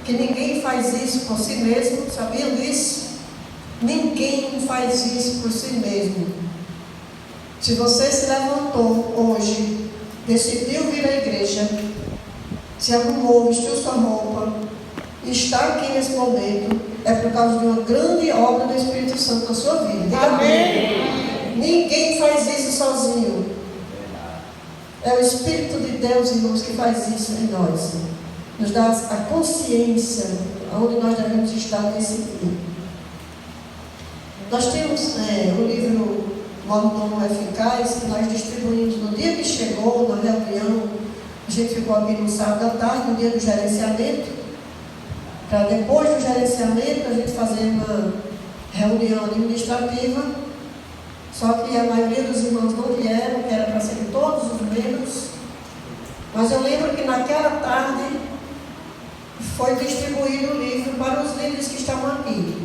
que ninguém faz isso por si mesmo. Sabiam disso? Ninguém faz isso por si mesmo. Se você se levantou hoje, decidiu vir à igreja, se arrumou, vestiu sua roupa e está aqui nesse momento, é por causa de uma grande obra do Espírito Santo na sua vida. Diga amém. Ninguém faz isso sozinho. É o Espírito de Deus, irmãos, que faz isso em nós. Nos dá a consciência onde nós devemos estar nesse dia. Nós temos o livro Mordomo Eficaz, que nós distribuímos no dia que chegou, na reunião. A gente ficou aqui no sábado à tarde, no dia do gerenciamento, para depois do gerenciamento a gente fazer uma reunião administrativa. Só que a maioria dos irmãos não vieram, que era para ser todos os membros. Mas eu lembro que naquela tarde foi distribuído o livro para os líderes que estavam aqui.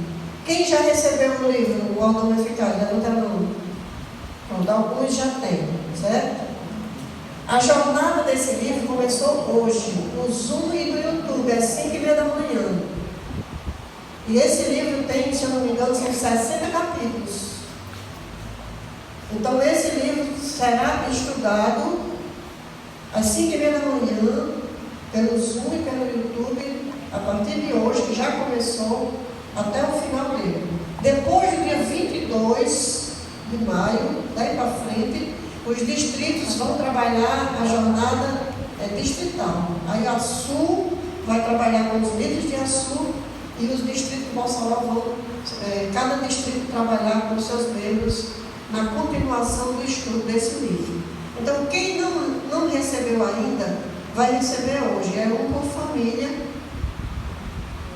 Quem já recebeu o livro, o Mordomo Eficaz? Levanta a mão. Pronto, alguns já têm, certo? A jornada desse livro começou hoje, no Zoom e no YouTube, às 5h30 da manhã. E esse livro tem, se eu não me engano, são 60 capítulos. Então esse livro será estudado às 5h30 da manhã, pelo Zoom e pelo YouTube, a partir de hoje, que já começou, até o final dele. Depois do dia 22 de maio, daí para frente, os distritos vão trabalhar a jornada distrital. Aí a Sul vai trabalhar com os líderes de Açu e os distritos de Mossoró vão, cada distrito trabalhar com os seus membros na continuação do estudo desse livro. Então, quem não recebeu ainda, vai receber hoje. É um por família,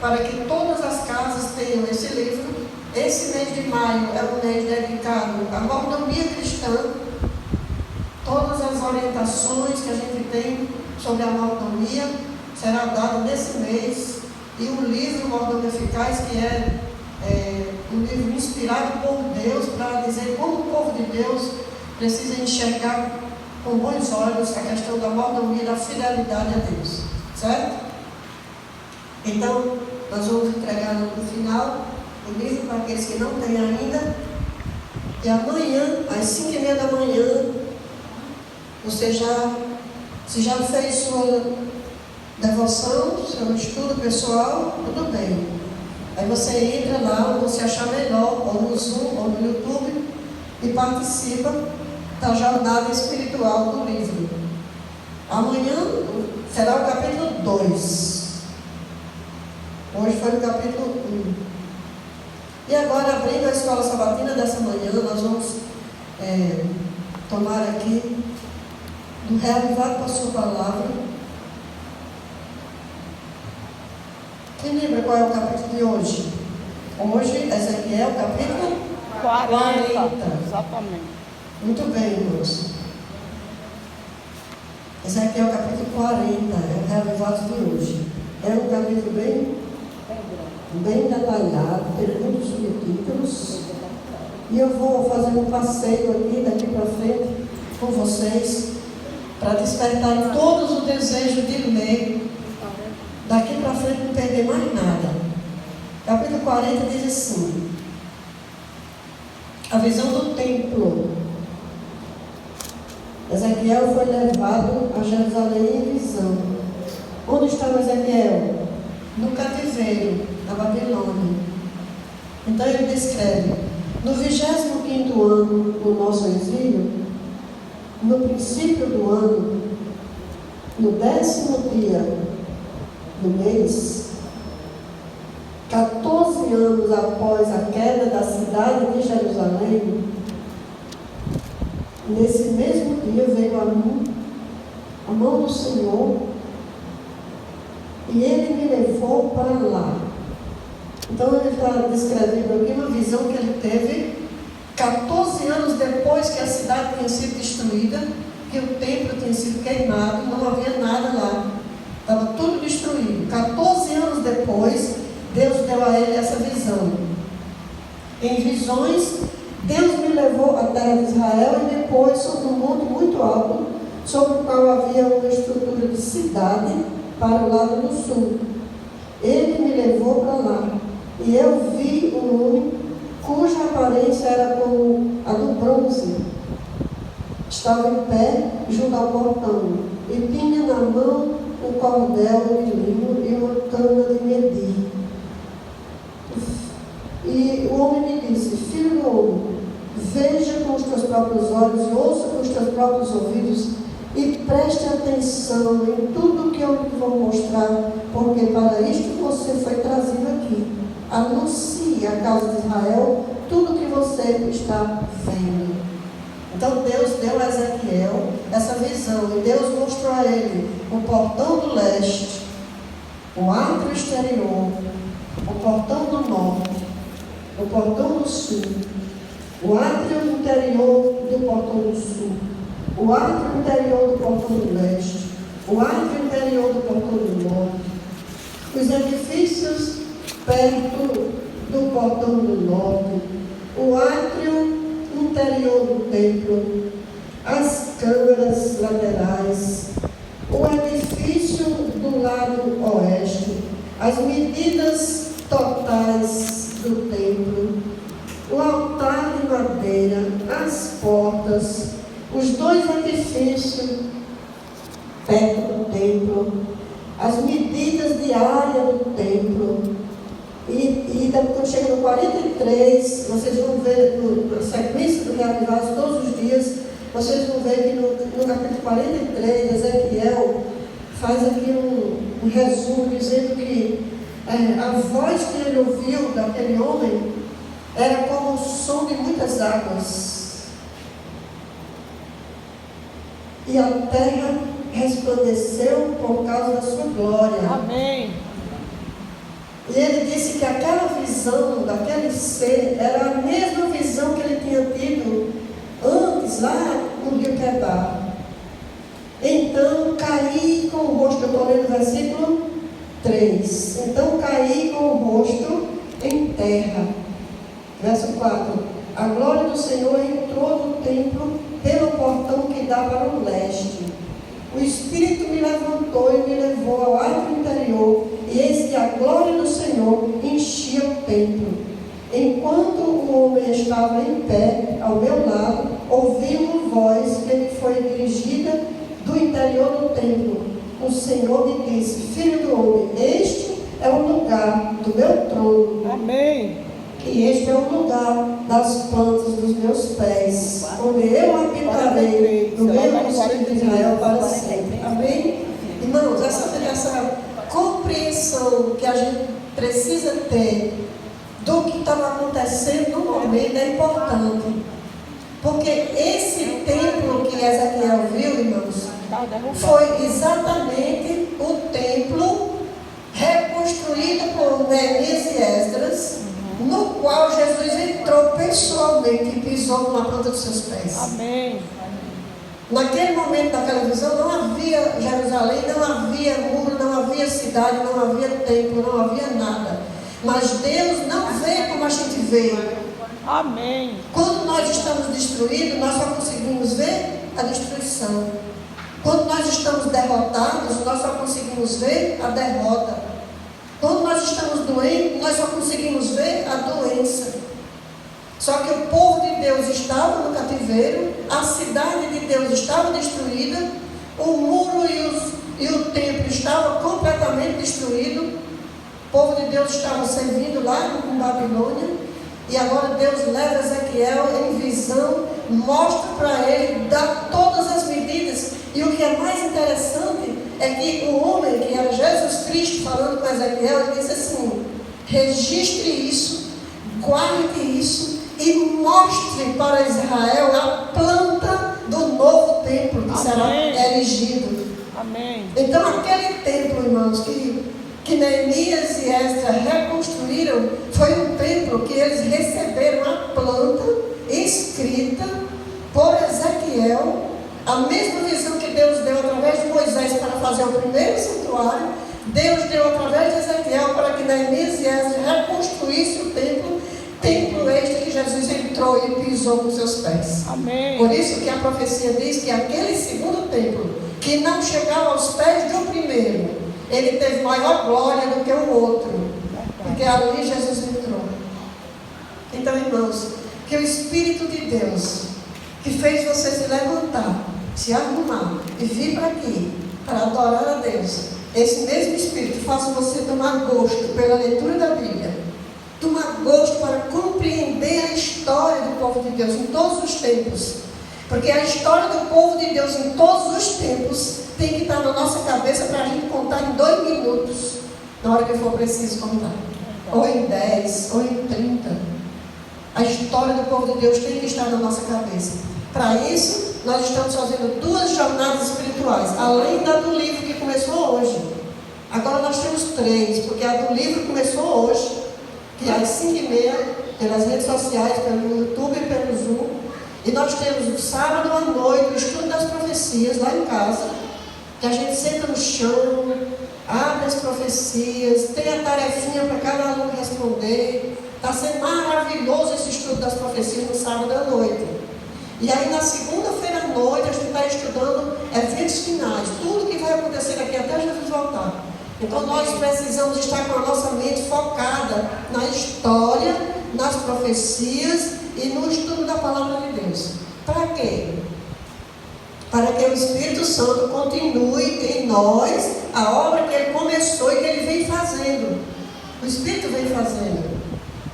para que todas as casas tenham esse livro. Esse mês de maio é um mês dedicado à mordomia cristã. Todas as orientações que a gente tem sobre a mordomia será dada nesse mês. E o livro Mordomo Eficaz, que é um livro inspirado por Deus para dizer como o povo de Deus precisa enxergar com bons olhos a questão da mordomia e da fidelidade a Deus, certo? Então, nós vamos entregar no final o livro para aqueles que não têm ainda. E amanhã, às 5h30 da manhã, você já fez sua devoção, seu estudo pessoal, tudo bem. Aí você entra lá onde você achar melhor, ou no Zoom, ou no YouTube, e participa da jornada espiritual do livro. Amanhã será o capítulo 2. Hoje foi o capítulo 1. E agora, abrindo a escola sabatina dessa manhã, nós vamos tomar aqui do reavivado com a sua palavra. Quem lembra qual é o capítulo de hoje? Hoje, Ezequiel, capítulo 40. Exatamente. Muito bem, irmãos. Ezequiel, capítulo 40, é o reavivado de hoje. É um capítulo bem detalhado, tem muitos subtítulos. E eu vou fazer um passeio aqui, daqui para frente, com vocês, para despertar todos o desejo de ler. Daqui para frente não perder mais nada. Capítulo 40 diz assim: a visão do templo. Ezequiel foi levado a Jerusalém em visão. Onde estava Ezequiel? No cativeiro, na Babilônia. Então ele descreve: no 25º ano do nosso exílio, no princípio do ano, no 10º dia do mês, 14 anos após a queda da cidade de Jerusalém, nesse mesmo dia veio a mim a mão do Senhor, e Ele me levou para lá. Então ele está descrevendo aqui uma visão que ele teve 14 anos depois que a cidade tinha sido destruída, que o templo tinha sido queimado, não havia nada lá. Estava tudo destruído. 14 anos depois, Deus deu a ele essa visão. Em visões, Deus me levou à terra de Israel e depois sobre um monte muito alto, sobre o qual havia uma estrutura de cidade para o lado do sul. Ele levou para lá. E eu vi um homem cuja aparência era como a do bronze. Estava em pé junto ao portão e tinha na mão um cordel de linho e uma cana de medir. E o homem me disse: filho do homem, veja com os teus próprios olhos e ouça com os teus próprios ouvidos e preste atenção em tudo que eu lhe vou mostrar, porque para isto você foi trazido aqui. Anuncie à casa de Israel tudo que você está vendo. Então Deus deu a Ezequiel essa visão, e Deus mostrou a ele o portão do leste, o átrio exterior, o portão do norte, o portão do sul, o átrio interior do portão do sul, o átrio interior do portão do leste, o átrio interior do portão do norte, os edifícios perto do portão do norte, o átrio interior do templo, as câmaras laterais, o edifício do lado oeste, as medidas totais do templo, o altar de madeira, as portas, os dois edifícios perto do templo, as medidas de área do templo. E quando chega no 43, vocês vão ver na sequência do Reavivados todos os dias, vocês vão ver que no capítulo 43, Ezequiel faz aqui um resumo dizendo que a voz que ele ouviu daquele homem era como o som de muitas águas. E a terra resplandeceu por causa da sua glória. Amém. E ele disse que aquela visão daquele ser era a mesma visão que ele tinha tido antes, lá no rio Quebar. Então caí com o rosto, eu estou lendo o versículo 3. Então caí com o rosto em terra. Verso 4. A glória do Senhor entrou no templo pelo portão que dá para o leste. O Espírito me levantou e me levou ao átrio interior, e eis que a glória do Senhor enchia o templo. Enquanto o homem estava em pé, ao meu lado, ouvi uma voz que me foi dirigida do interior do templo. O Senhor me disse: filho do homem, este é o lugar do meu trono. Amém. E este é o lugar das plantas dos meus pés, onde eu habitarei no meio dos filhos de Israel para sempre. Amém? Irmãos, essa compreensão que a gente precisa ter do que estava acontecendo no momento é importante. Porque esse templo que Ezequiel viu, irmãos, foi exatamente o templo reconstruído por Neemias e Esdras, no qual Jesus entrou pessoalmente e pisou na planta dos seus pés. Amém. Naquele momento daquela visão não havia Jerusalém, não havia muro, não havia cidade, não havia templo, não havia nada. Mas Deus não vê como a gente vê. Amém. Quando nós estamos destruídos, nós só conseguimos ver a destruição. Quando nós estamos derrotados, nós só conseguimos ver a derrota. Quando nós estamos doentes, nós só conseguimos ver a doença. Só que o povo de Deus estava no cativeiro, a cidade de Deus estava destruída, o muro e o templo estavam completamente destruídos. O povo de Deus estava servindo lá em Babilônia, e agora Deus leva Ezequiel em visão, mostra para ele, dá todas as medidas. E o que é mais interessante é que o homem, que era Jesus Cristo, falando com Ezequiel, ele disse assim: registre isso, guarde isso e mostre para Israel a planta do novo templo que será erigido. Amém. Então aquele templo, irmãos, que Neemias e Esdras reconstruíram, foi um templo que eles receberam a planta escrita por Ezequiel, a mesma visão que Deus deu através de Moisés para fazer o primeiro santuário. Deus deu através de Ezequiel para que Neemias e Esdras reconstruíssem o templo este que Jesus entrou e pisou com seus pés. Amém. Por isso que a profecia diz que aquele segundo templo, que não chegava aos pés do primeiro, ele teve maior glória do que o outro. porque ali Jesus entrou. Então, irmãos, que o Espírito de Deus, que fez você se levantar, se arrumar e vir para aqui, para adorar a Deus, esse mesmo Espírito faça você tomar gosto pela leitura da Bíblia, tomar gosto para compreender a história do povo de Deus em todos os tempos. Porque a história do povo de Deus em todos os tempos tem que estar na nossa cabeça para a gente contar em 2 minutos, na hora que for preciso contar. Ou em 10, ou em 30. A história do povo de Deus tem que estar na nossa cabeça. Para isso, nós estamos fazendo 2 jornadas espirituais, além da do livro que começou hoje. Agora nós temos 3, porque a do livro começou hoje, que é às 5h30, pelas redes sociais, pelo YouTube e pelo Zoom. E nós temos o sábado à noite, o estudo das profecias, lá em casa, que a gente senta no chão, abre as profecias, tem a tarefinha para cada aluno responder. Está sendo maravilhoso esse estudo das profecias no sábado à noite. E aí na segunda-feira à noite a gente está estudando eventos finais, tudo que vai acontecer aqui até Jesus voltar. Então nós precisamos estar com a nossa mente focada na história, nas profecias e no estudo da palavra de Deus. Para quê? Para que o Espírito Santo continue em nós a obra que Ele começou e que Ele vem fazendo. O Espírito vem fazendo.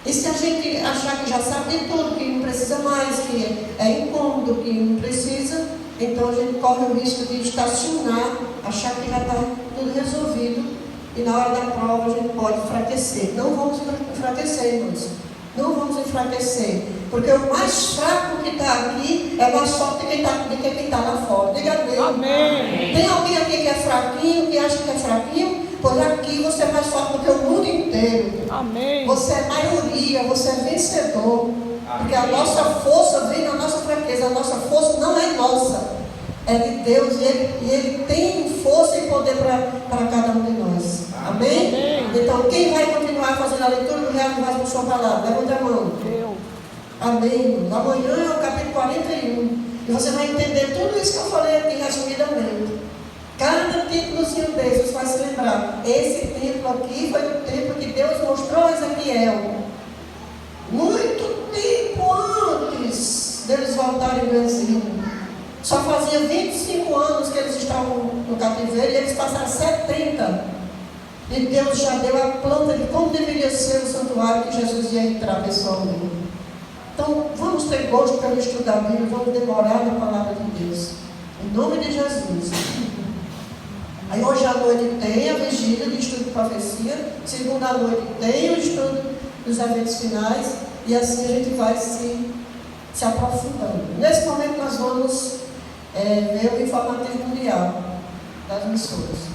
E se a gente achar que já sabe de tudo, que não precisa mais, que é incômodo, que não precisa, então a gente corre o risco de estacionar, achar que já está tudo resolvido, e na hora da prova a gente pode enfraquecer. Não vamos enfraquecer, irmãos. Não vamos enfraquecer, porque o mais fraco que está aqui é mais forte do que quem está lá fora. Diga amém. Amém. Tem alguém aqui que é fraquinho, que acha que é fraquinho? Pois aqui você é mais forte do que o mundo inteiro. Amém. Você é maioria, você é vencedor. Porque a nossa força vem da nossa fraqueza. A nossa força não é nossa, é de Deus. E Ele tem força e poder para cada um de nós. Amém? Amém. Então, quem vai continuar fazendo a leitura do Real mais com sua palavra? Levanta a mão. Eu. Amém. Amanhã é o capítulo 41. E você vai entender tudo isso que eu falei aqui resumidamente. Cada títulozinho desse você vai se lembrar. Esse templo aqui foi o templo que Deus mostrou a Ezequiel. Muito tempo antes deles voltarem do exílio. Só fazia 25 anos que eles estavam no cativeiro e eles passaram 70. E Deus já deu a planta de como deveria ser o santuário que Jesus ia entrar pessoalmente. Então, vamos ter gosto pelo estudo da Bíblia, vamos demorar na palavra de Deus. Em nome de Jesus. Aí hoje à noite tem a vigília de estudo de profecia, segunda à noite tem o estudo dos eventos finais, e assim a gente vai se aprofundando. Nesse momento nós vamos ver o informativo mundial das missões.